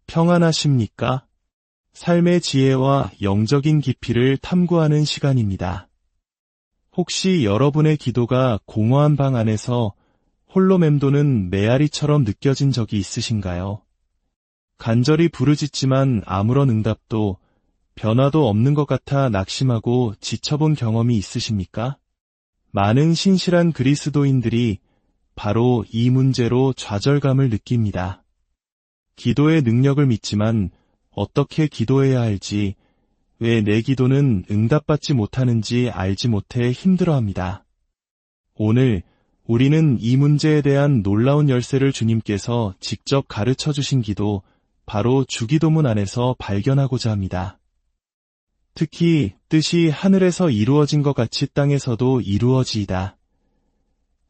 평안하십니까? 삶의 지혜와 영적인 깊이를 탐구하는 시간입니다. 혹시 여러분의 기도가 공허한 방 안에서 홀로 맴도는 메아리처럼 느껴진 적이 있으신가요? 간절히 부르짖지만 아무런 응답도 변화도 없는 것 같아 낙심하고 지쳐본 경험이 있으십니까? 많은 신실한 그리스도인들이 바로 이 문제로 좌절감을 느낍니다. 기도의 능력을 믿지만 어떻게 기도해야 할지, 왜 내 기도는 응답받지 못하는지 알지 못해 힘들어합니다. 오늘 우리는 이 문제에 대한 놀라운 열쇠를 주님께서 직접 가르쳐 주신 기도, 바로 주기도문 안에서 발견하고자 합니다. 특히 뜻이 하늘에서 이루어진 것 같이 땅에서도 이루어지이다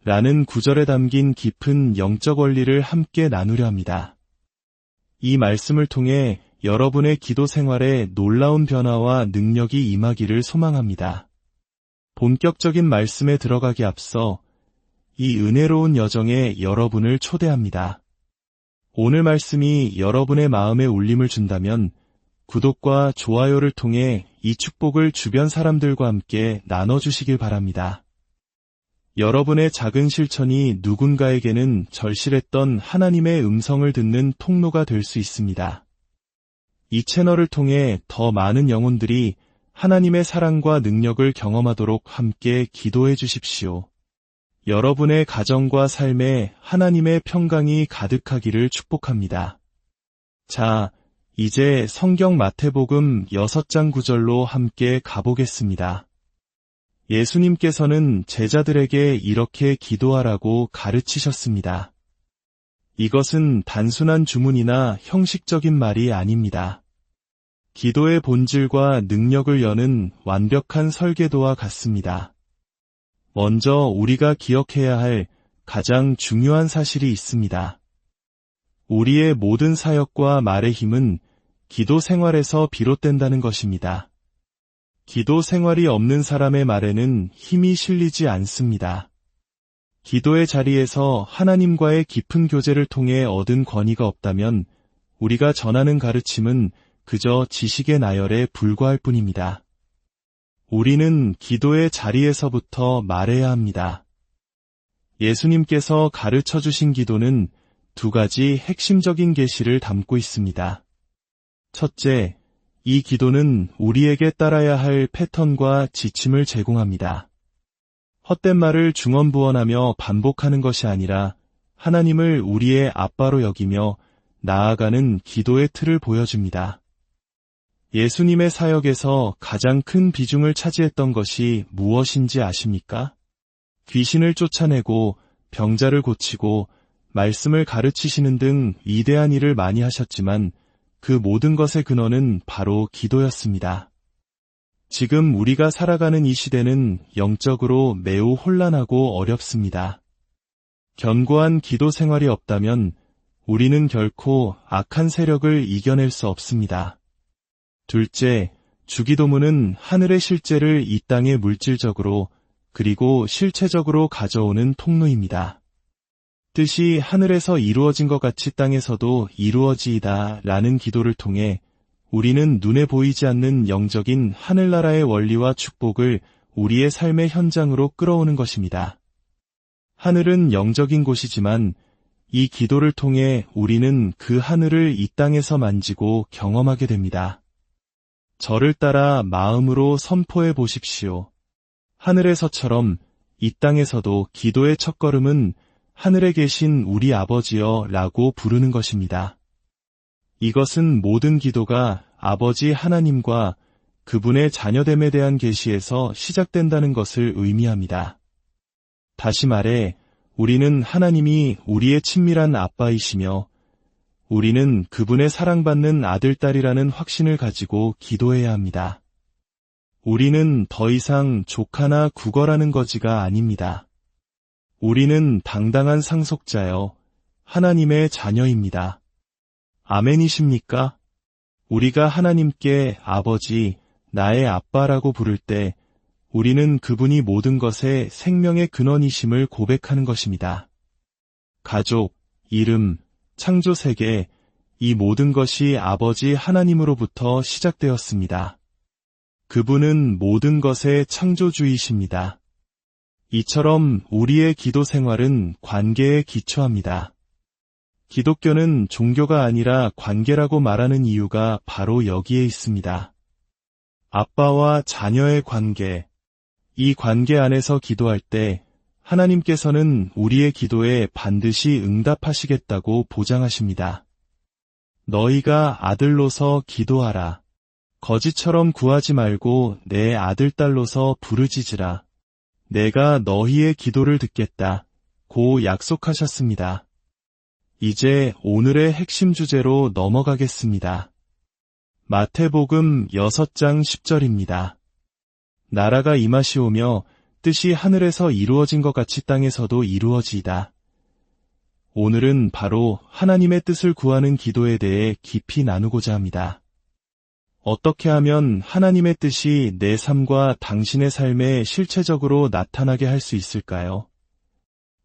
라는 구절에 담긴 깊은 영적 원리를 함께 나누려 합니다. 이 말씀을 통해 여러분의 기도 생활에 놀라운 변화와 능력이 임하기를 소망합니다. 본격적인 말씀에 들어가기 앞서 이 은혜로운 여정에 여러분을 초대합니다. 오늘 말씀이 여러분의 마음에 울림을 준다면 구독과 좋아요를 통해 이 축복을 주변 사람들과 함께 나눠주시길 바랍니다. 여러분의 작은 실천이 누군가에게는 절실했던 하나님의 음성을 듣는 통로가 될 수 있습니다. 이 채널을 통해 더 많은 영혼들이 하나님의 사랑과 능력을 경험하도록 함께 기도해 주십시오. 여러분의 가정과 삶에 하나님의 평강이 가득하기를 축복합니다. 자, 이제 성경 마태복음 6장 9절로 함께 가보겠습니다. 예수님께서는 제자들에게 이렇게 기도하라고 가르치셨습니다. 이것은 단순한 주문이나 형식적인 말이 아닙니다. 기도의 본질과 능력을 여는 완벽한 설계도와 같습니다. 먼저 우리가 기억해야 할 가장 중요한 사실이 있습니다. 우리의 모든 사역과 말의 힘은 기도 생활에서 비롯된다는 것입니다. 기도 생활이 없는 사람의 말에는 힘이 실리지 않습니다. 기도의 자리에서 하나님과의 깊은 교제를 통해 얻은 권위가 없다면 우리가 전하는 가르침은 그저 지식의 나열에 불과할 뿐입니다. 우리는 기도의 자리에서부터 말해야 합니다. 예수님께서 가르쳐 주신 기도는 두 가지 핵심적인 계시를 담고 있습니다. 첫째, 이 기도는 우리에게 따라야 할 패턴과 지침을 제공합니다. 헛된 말을 중언부언하며 반복하는 것이 아니라 하나님을 우리의 아빠로 여기며 나아가는 기도의 틀을 보여줍니다. 예수님의 사역에서 가장 큰 비중을 차지했던 것이 무엇인지 아십니까? 귀신을 쫓아내고 병자를 고치고 말씀을 가르치시는 등 위대한 일을 많이 하셨지만 그 모든 것의 근원은 바로 기도였습니다. 지금 우리가 살아가는 이 시대는 영적으로 매우 혼란하고 어렵습니다. 견고한 기도 생활이 없다면 우리는 결코 악한 세력을 이겨낼 수 없습니다. 둘째, 주기도문은 하늘의 실제를 이 땅에 물질적으로 그리고 실체적으로 가져오는 통로입니다. 뜻이 하늘에서 이루어진 것 같이 땅에서도 이루어지이다 라는 기도를 통해 우리는 눈에 보이지 않는 영적인 하늘나라의 원리와 축복을 우리의 삶의 현장으로 끌어오는 것입니다. 하늘은 영적인 곳이지만 이 기도를 통해 우리는 그 하늘을 이 땅에서 만지고 경험하게 됩니다. 저를 따라 마음으로 선포해 보십시오. 하늘에서처럼 이 땅에서도 기도의 첫걸음은 하늘에 계신 우리 아버지여 라고 부르는 것입니다. 이것은 모든 기도가 아버지 하나님과 그분의 자녀됨에 대한 계시에서 시작된다는 것을 의미합니다. 다시 말해, 우리는 하나님이 우리의 친밀한 아빠이시며 우리는 그분의 사랑받는 아들, 딸이라는 확신을 가지고 기도해야 합니다. 우리는 더 이상 조카나 구걸하는 거지가 아닙니다. 우리는 당당한 상속자여 하나님의 자녀입니다. 아멘이십니까? 우리가 하나님께 아버지, 나의 아빠라고 부를 때 우리는 그분이 모든 것의 생명의 근원이심을 고백하는 것입니다. 가족, 이름, 창조 세계, 이 모든 것이 아버지 하나님으로부터 시작되었습니다. 그분은 모든 것의 창조주이십니다. 이처럼 우리의 기도 생활은 관계에 기초합니다. 기독교는 종교가 아니라 관계라고 말하는 이유가 바로 여기에 있습니다. 아빠와 자녀의 관계, 이 관계 안에서 기도할 때 하나님께서는 우리의 기도에 반드시 응답하시겠다고 보장하십니다. 너희가 아들로서 기도하라. 거지처럼 구하지 말고 내 아들 딸로서 부르짖으라. 내가 너희의 기도를 듣겠다. 고 약속하셨습니다. 이제 오늘의 핵심 주제로 넘어가겠습니다. 마태복음 6장 10절입니다. 나라가 임하시오며 뜻이 하늘에서 이루어진 것 같이 땅에서도 이루어지이다. 오늘은 바로 하나님의 뜻을 구하는 기도에 대해 깊이 나누고자 합니다. 어떻게 하면 하나님의 뜻이 내 삶과 당신의 삶에 실체적으로 나타나게 할 수 있을까요?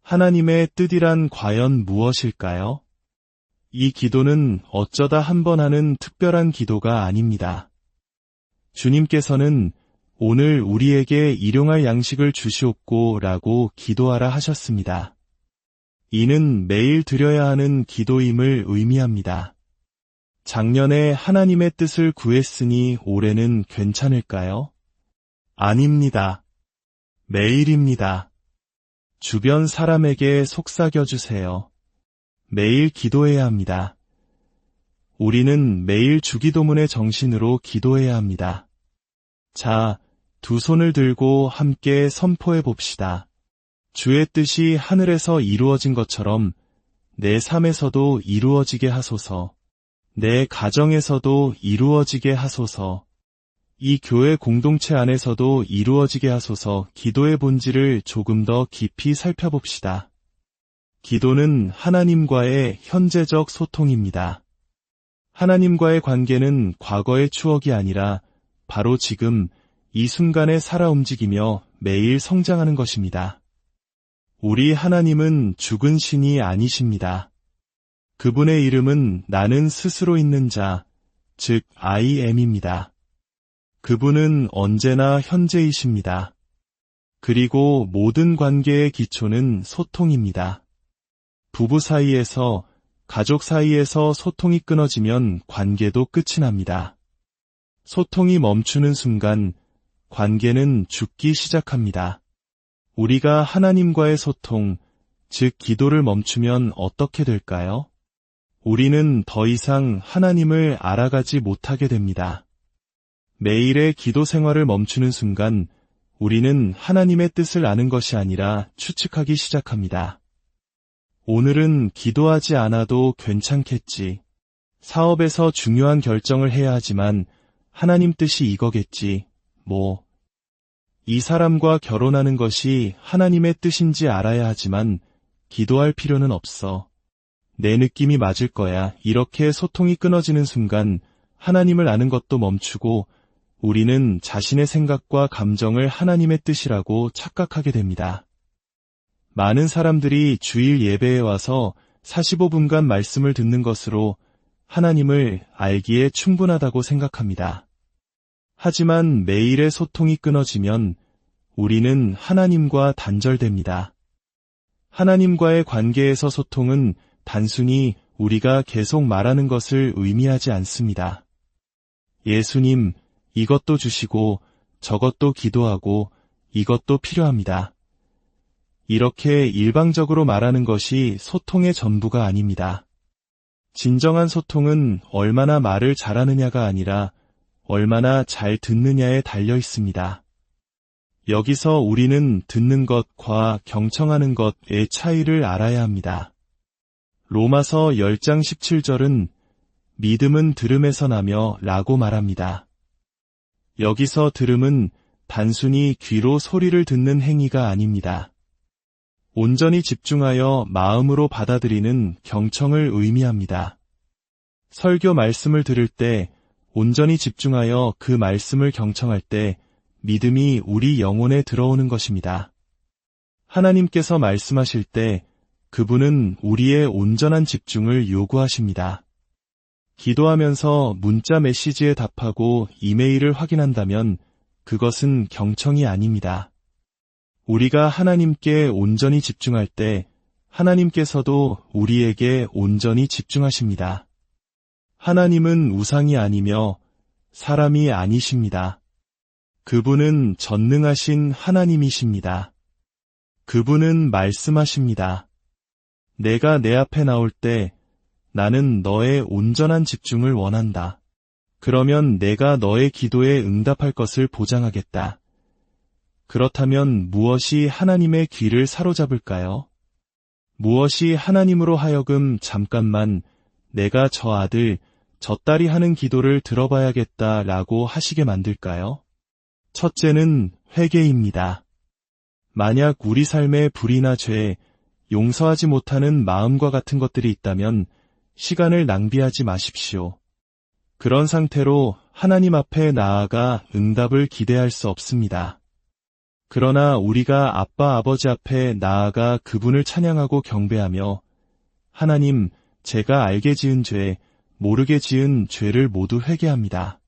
하나님의 뜻이란 과연 무엇일까요? 이 기도는 어쩌다 한 번 하는 특별한 기도가 아닙니다. 주님께서는 오늘 우리에게 일용할 양식을 주시옵고 라고 기도하라 하셨습니다. 이는 매일 드려야 하는 기도임을 의미합니다. 작년에 하나님의 뜻을 구했으니 올해는 괜찮을까요? 아닙니다. 매일입니다. 주변 사람에게 속삭여주세요. 매일 기도해야 합니다. 우리는 매일 주기도문의 정신으로 기도해야 합니다. 자, 두 손을 들고 함께 선포해 봅시다. 주의 뜻이 하늘에서 이루어진 것처럼 내 삶에서도 이루어지게 하소서. 내 가정에서도 이루어지게 하소서. 이 교회 공동체 안에서도 이루어지게 하소서. 기도의 본질을 조금 더 깊이 살펴봅시다. 기도는 하나님과의 현재적 소통입니다. 하나님과의 관계는 과거의 추억이 아니라 바로 지금 이 순간에 살아 움직이며 매일 성장하는 것입니다. 우리 하나님은 죽은 신이 아니십니다. 그분의 이름은 나는 스스로 있는 자, 즉 I am입니다. 그분은 언제나 현재이십니다. 그리고 모든 관계의 기초는 소통입니다. 부부 사이에서, 가족 사이에서 소통이 끊어지면 관계도 끝이 납니다. 소통이 멈추는 순간 관계는 죽기 시작합니다. 우리가 하나님과의 소통, 즉 기도를 멈추면 어떻게 될까요? 우리는 더 이상 하나님을 알아가지 못하게 됩니다. 매일의 기도 생활을 멈추는 순간 우리는 하나님의 뜻을 아는 것이 아니라 추측하기 시작합니다. 오늘은 기도하지 않아도 괜찮겠지. 사업에서 중요한 결정을 해야 하지만 하나님 뜻이 이거겠지. 이 사람과 결혼하는 것이 하나님의 뜻인지 알아야 하지만 기도할 필요는 없어. 내 느낌이 맞을 거야. 이렇게 소통이 끊어지는 순간 하나님을 아는 것도 멈추고 우리는 자신의 생각과 감정을 하나님의 뜻이라고 착각하게 됩니다. 많은 사람들이 주일 예배에 와서 45분간 말씀을 듣는 것으로 하나님을 알기에 충분하다고 생각합니다. 하지만 매일의 소통이 끊어지면 우리는 하나님과 단절됩니다. 하나님과의 관계에서 소통은 단순히 우리가 계속 말하는 것을 의미하지 않습니다. 예수님, 이것도 주시고 저것도 기도하고 이것도 필요합니다. 이렇게 일방적으로 말하는 것이 소통의 전부가 아닙니다. 진정한 소통은 얼마나 말을 잘하느냐가 아니라 얼마나 잘 듣느냐에 달려 있습니다. 여기서 우리는 듣는 것과 경청하는 것의 차이를 알아야 합니다. 로마서 10장 17절은 믿음은 들음에서 나며 라고 말합니다. 여기서 들음은 단순히 귀로 소리를 듣는 행위가 아닙니다. 온전히 집중하여 마음으로 받아들이는 경청을 의미합니다. 설교 말씀을 들을 때 온전히 집중하여 그 말씀을 경청할 때 믿음이 우리 영혼에 들어오는 것입니다. 하나님께서 말씀하실 때 그분은 우리의 온전한 집중을 요구하십니다. 기도하면서 문자 메시지에 답하고 이메일을 확인한다면 그것은 경청이 아닙니다. 우리가 하나님께 온전히 집중할 때 하나님께서도 우리에게 온전히 집중하십니다. 하나님은 우상이 아니며 사람이 아니십니다. 그분은 전능하신 하나님이십니다. 그분은 말씀하십니다. 내가 내 앞에 나올 때 나는 너의 온전한 집중을 원한다. 그러면 내가 너의 기도에 응답할 것을 보장하겠다. 그렇다면 무엇이 하나님의 귀를 사로잡을까요? 무엇이 하나님으로 하여금 잠깐만 내가 저 아들, 저 딸이 하는 기도를 들어봐야겠다라고 하시게 만들까요? 첫째는 회개입니다. 만약 우리 삶에 불의나 죄, 용서하지 못하는 마음과 같은 것들이 있다면 시간을 낭비하지 마십시오. 그런 상태로 하나님 앞에 나아가 응답을 기대할 수 없습니다. 그러나 우리가 아빠 아버지 앞에 나아가 그분을 찬양하고 경배하며 하나님, 제가 알게 지은 죄, 모르게 지은 죄를 모두 회개합니다.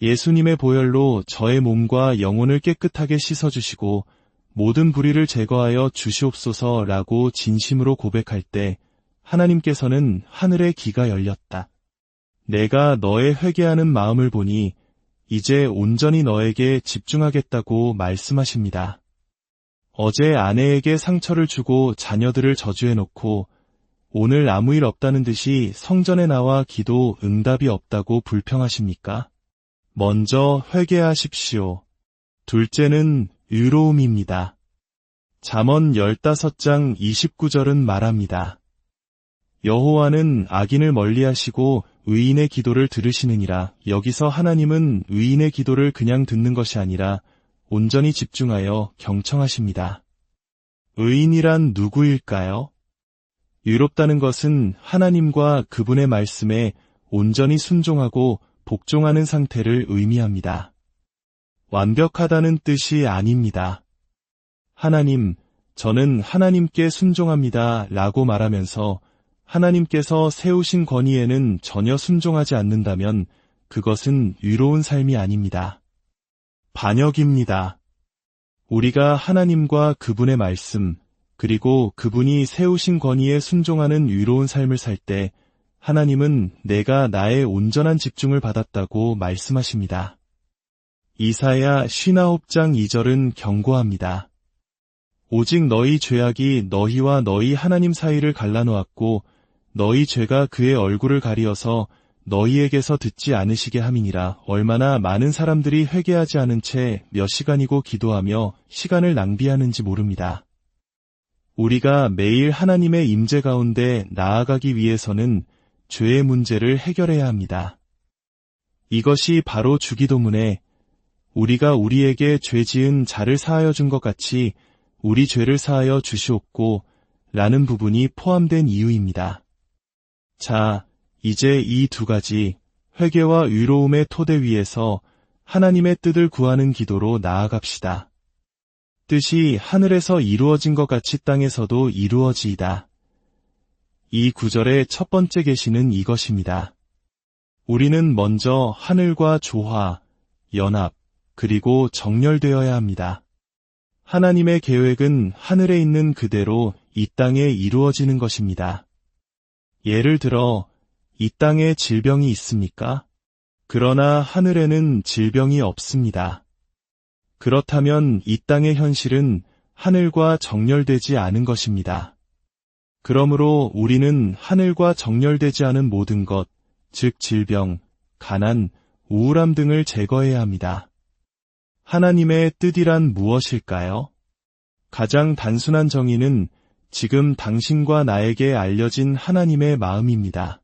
예수님의 보혈로 저의 몸과 영혼을 깨끗하게 씻어주시고 모든 불의를 제거하여 주시옵소서라고 진심으로 고백할 때 하나님께서는 하늘의 귀가 열렸다. 내가 너의 회개하는 마음을 보니 이제 온전히 너에게 집중하겠다고 말씀하십니다. 어제 아내에게 상처를 주고 자녀들을 저주해놓고 오늘 아무 일 없다는 듯이 성전에 나와 기도 응답이 없다고 불평하십니까? 먼저 회개하십시오. 둘째는 의로움입니다. 잠언 15장 29절은 말합니다. 여호와는 악인을 멀리하시고 의인의 기도를 들으시느니라. 여기서 하나님은 의인의 기도를 그냥 듣는 것이 아니라 온전히 집중하여 경청하십니다. 의인이란 누구일까요? 의롭다는 것은 하나님과 그분의 말씀에 온전히 순종하고 복종하는 상태를 의미합니다. 완벽하다는 뜻이 아닙니다. 하나님, 저는 하나님께 순종합니다 라고 말하면서 하나님께서 세우신 권위에는 전혀 순종하지 않는다면 그것은 의로운 삶이 아닙니다. 반역입니다. 우리가 하나님과 그분의 말씀, 그리고 그분이 세우신 권위에 순종하는 의로운 삶을 살 때 하나님은 내가 나의 온전한 집중을 받았다고 말씀하십니다. 이사야 59장 2절은 경고합니다. 오직 너희 죄악이 너희와 너희 하나님 사이를 갈라놓았고 너희 죄가 그의 얼굴을 가리어서 너희에게서 듣지 않으시게 함이니라. 얼마나 많은 사람들이 회개하지 않은 채 몇 시간이고 기도하며 시간을 낭비하는지 모릅니다. 우리가 매일 하나님의 임재 가운데 나아가기 위해서는 죄의 문제를 해결해야 합니다. 이것이 바로 주기도문에 우리가 우리에게 죄 지은 자를 사하여 준 것 같이 우리 죄를 사하여 주시옵고 라는 부분이 포함된 이유입니다. 자, 이제 이 두 가지 회개와 의로움의 토대 위에서 하나님의 뜻을 구하는 기도로 나아갑시다. 뜻이 하늘에서 이루어진 것 같이 땅에서도 이루어지이다. 이 구절의 첫 번째 계시는 이것입니다. 우리는 먼저 하늘과 조화, 연합, 그리고 정렬되어야 합니다. 하나님의 계획은 하늘에 있는 그대로 이 땅에 이루어지는 것입니다. 예를 들어 이 땅에 질병이 있습니까? 그러나 하늘에는 질병이 없습니다. 그렇다면 이 땅의 현실은 하늘과 정렬되지 않은 것입니다. 그러므로 우리는 하늘과 정렬되지 않은 모든 것, 즉 질병, 가난, 우울함 등을 제거해야 합니다. 하나님의 뜻이란 무엇일까요? 가장 단순한 정의는 지금 당신과 나에게 알려진 하나님의 마음입니다.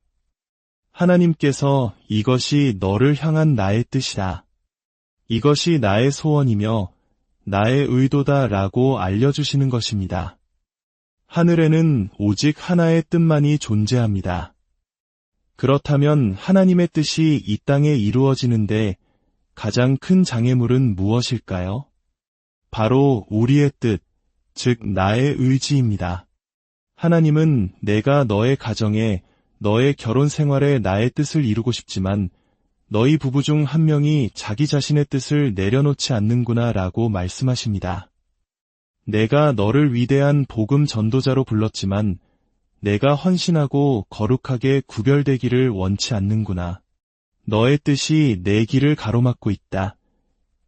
하나님께서 이것이 너를 향한 나의 뜻이다. 이것이 나의 소원이며 나의 의도다라고 알려주시는 것입니다. 하늘에는 오직 하나의 뜻만이 존재합니다. 그렇다면 하나님의 뜻이 이 땅에 이루어지는데 가장 큰 장애물은 무엇일까요? 바로 우리의 뜻, 즉 나의 의지입니다. 하나님은 내가 너의 가정에, 너의 결혼 생활에 나의 뜻을 이루고 싶지만 너희 부부 중 한 명이 자기 자신의 뜻을 내려놓지 않는구나 라고 말씀하십니다. 내가 너를 위대한 복음 전도자로 불렀지만 내가 헌신하고 거룩하게 구별되기를 원치 않는구나. 너의 뜻이 내 길을 가로막고 있다.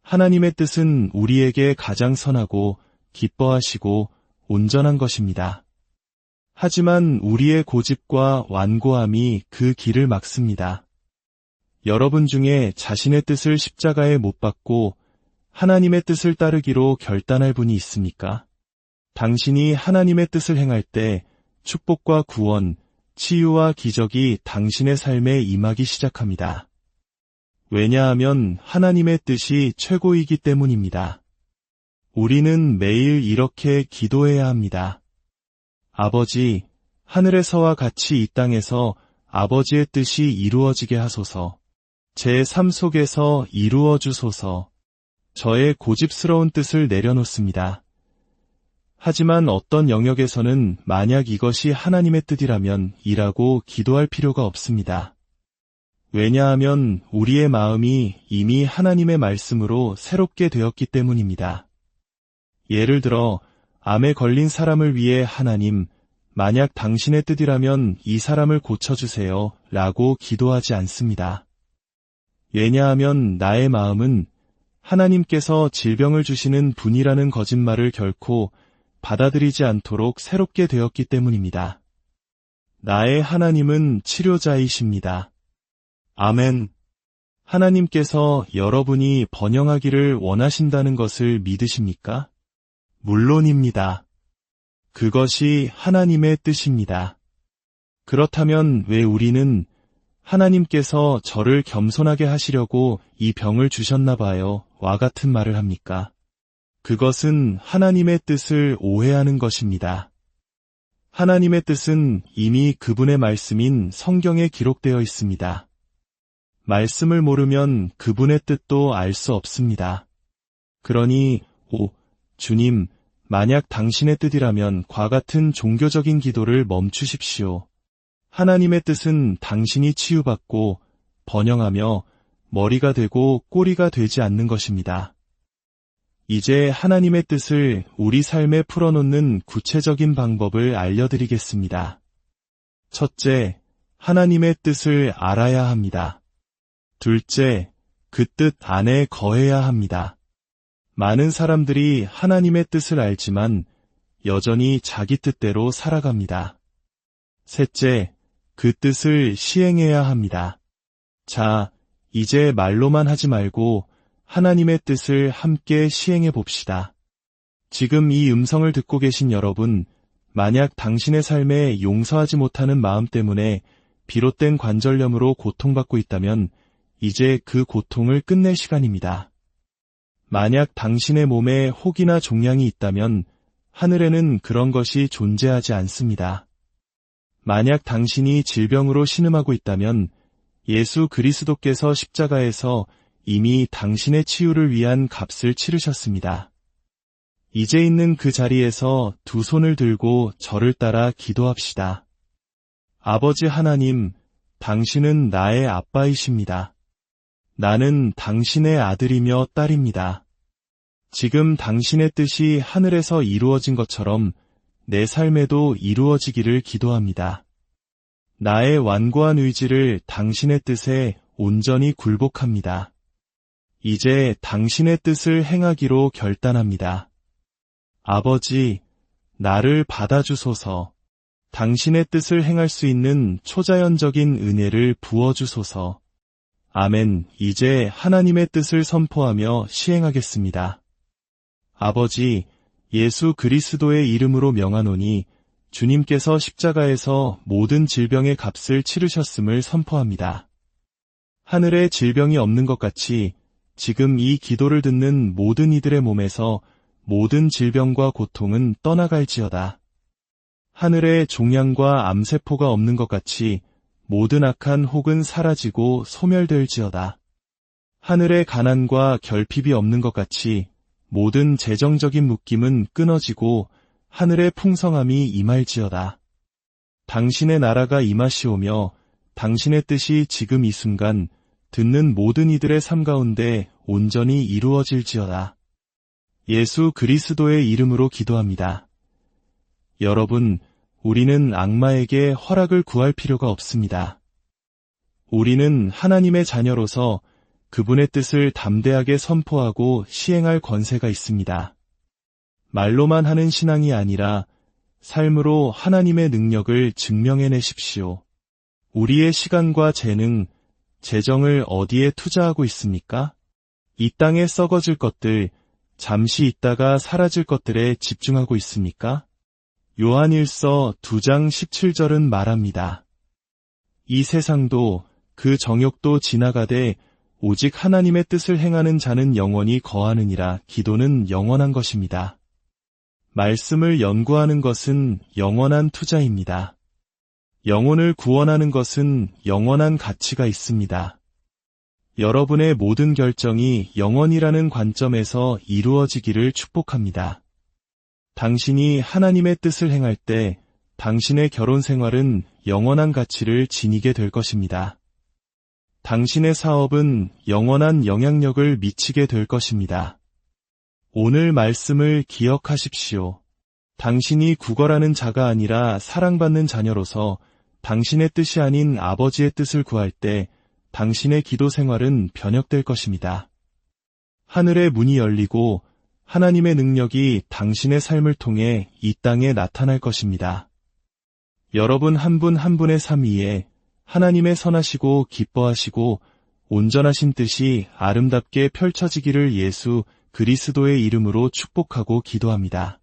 하나님의 뜻은 우리에게 가장 선하고 기뻐하시고 온전한 것입니다. 하지만 우리의 고집과 완고함이 그 길을 막습니다. 여러분 중에 자신의 뜻을 십자가에 못 박고 하나님의 뜻을 따르기로 결단할 분이 있습니까? 당신이 하나님의 뜻을 행할 때 축복과 구원, 치유와 기적이 당신의 삶에 임하기 시작합니다. 왜냐하면 하나님의 뜻이 최고이기 때문입니다. 우리는 매일 이렇게 기도해야 합니다. 아버지, 하늘에서와 같이 이 땅에서 아버지의 뜻이 이루어지게 하소서. 제 삶 속에서 이루어 주소서. 저의 고집스러운 뜻을 내려놓습니다. 하지만 어떤 영역에서는 만약 이것이 하나님의 뜻이라면 이라고 기도할 필요가 없습니다. 왜냐하면 우리의 마음이 이미 하나님의 말씀으로 새롭게 되었기 때문입니다. 예를 들어 암에 걸린 사람을 위해 하나님, 만약 당신의 뜻이라면 이 사람을 고쳐주세요 라고 기도하지 않습니다. 왜냐하면 나의 마음은 하나님께서 질병을 주시는 분이라는 거짓말을 결코 받아들이지 않도록 새롭게 되었기 때문입니다. 나의 하나님은 치료자이십니다. 아멘. 하나님께서 여러분이 번영하기를 원하신다는 것을 믿으십니까? 물론입니다. 그것이 하나님의 뜻입니다. 그렇다면 왜 우리는 하나님께서 저를 겸손하게 하시려고 이 병을 주셨나 봐요 와 같은 말을 합니까? 그것은 하나님의 뜻을 오해하는 것입니다. 하나님의 뜻은 이미 그분의 말씀인 성경에 기록되어 있습니다. 말씀을 모르면 그분의 뜻도 알 수 없습니다. 그러니 주님, 만약 당신의 뜻이라면 과 같은 종교적인 기도를 멈추십시오. 하나님의 뜻은 당신이 치유받고 번영하며 머리가 되고 꼬리가 되지 않는 것입니다. 이제 하나님의 뜻을 우리 삶에 풀어놓는 구체적인 방법을 알려드리겠습니다. 첫째, 하나님의 뜻을 알아야 합니다. 둘째, 그 뜻 안에 거해야 합니다. 많은 사람들이 하나님의 뜻을 알지만 여전히 자기 뜻대로 살아갑니다. 셋째, 그 뜻을 시행해야 합니다. 자, 이제 말로만 하지 말고 하나님의 뜻을 함께 시행해 봅시다. 지금 이 음성을 듣고 계신 여러분, 만약 당신의 삶에 용서하지 못하는 마음 때문에 비롯된 관절염으로 고통받고 있다면 이제 그 고통을 끝낼 시간입니다. 만약 당신의 몸에 혹이나 종양이 있다면 하늘에는 그런 것이 존재하지 않습니다. 만약 당신이 질병으로 신음하고 있다면 예수 그리스도께서 십자가에서 이미 당신의 치유를 위한 값을 치르셨습니다. 이제 있는 그 자리에서 두 손을 들고 저를 따라 기도합시다. 아버지 하나님, 당신은 나의 아빠이십니다. 나는 당신의 아들이며 딸입니다. 지금 당신의 뜻이 하늘에서 이루어진 것처럼 내 삶에도 이루어지기를 기도합니다. 나의 완고한 의지를 당신의 뜻에 온전히 굴복합니다. 이제 당신의 뜻을 행하기로 결단합니다. 아버지, 나를 받아주소서. 당신의 뜻을 행할 수 있는 초자연적인 은혜를 부어주소서. 아멘. 이제 하나님의 뜻을 선포하며 시행하겠습니다. 아버지, 예수 그리스도의 이름으로 명하노니 주님께서 십자가에서 모든 질병의 값을 치르셨음을 선포합니다. 하늘에 질병이 없는 것 같이 지금 이 기도를 듣는 모든 이들의 몸에서 모든 질병과 고통은 떠나갈지어다. 하늘에 종양과 암세포가 없는 것 같이 모든 악한 혹은 사라지고 소멸될지어다. 하늘에 가난과 결핍이 없는 것 같이 모든 재정적인 묶임은 끊어지고 하늘의 풍성함이 임할지어다. 당신의 나라가 임하시오며 당신의 뜻이 지금 이 순간 듣는 모든 이들의 삶 가운데 온전히 이루어질지어다. 예수 그리스도의 이름으로 기도합니다. 여러분, 우리는 악마에게 허락을 구할 필요가 없습니다. 우리는 하나님의 자녀로서 그분의 뜻을 담대하게 선포하고 시행할 권세가 있습니다. 말로만 하는 신앙이 아니라 삶으로 하나님의 능력을 증명해내십시오. 우리의 시간과 재능, 재정을 어디에 투자하고 있습니까? 이 땅에 썩어질 것들, 잠시 있다가 사라질 것들에 집중하고 있습니까? 요한일서 2장 17절은 말합니다. 이 세상도 그 정욕도 지나가되 오직 하나님의 뜻을 행하는 자는 영원히 거하느니라. 기도는 영원한 것입니다. 말씀을 연구하는 것은 영원한 투자입니다. 영혼을 구원하는 것은 영원한 가치가 있습니다. 여러분의 모든 결정이 영원이라는 관점에서 이루어지기를 축복합니다. 당신이 하나님의 뜻을 행할 때 당신의 결혼 생활은 영원한 가치를 지니게 될 것입니다. 당신의 사업은 영원한 영향력을 미치게 될 것입니다. 오늘 말씀을 기억하십시오. 당신이 구걸하는 자가 아니라 사랑받는 자녀로서 당신의 뜻이 아닌 아버지의 뜻을 구할 때 당신의 기도 생활은 변혁될 것입니다. 하늘의 문이 열리고 하나님의 능력이 당신의 삶을 통해 이 땅에 나타날 것입니다. 여러분 한 분 한 분의 삶 위에 하나님의 선하시고 기뻐하시고 온전하신 뜻이 아름답게 펼쳐지기를 예수 그리스도의 이름으로 축복하고 기도합니다.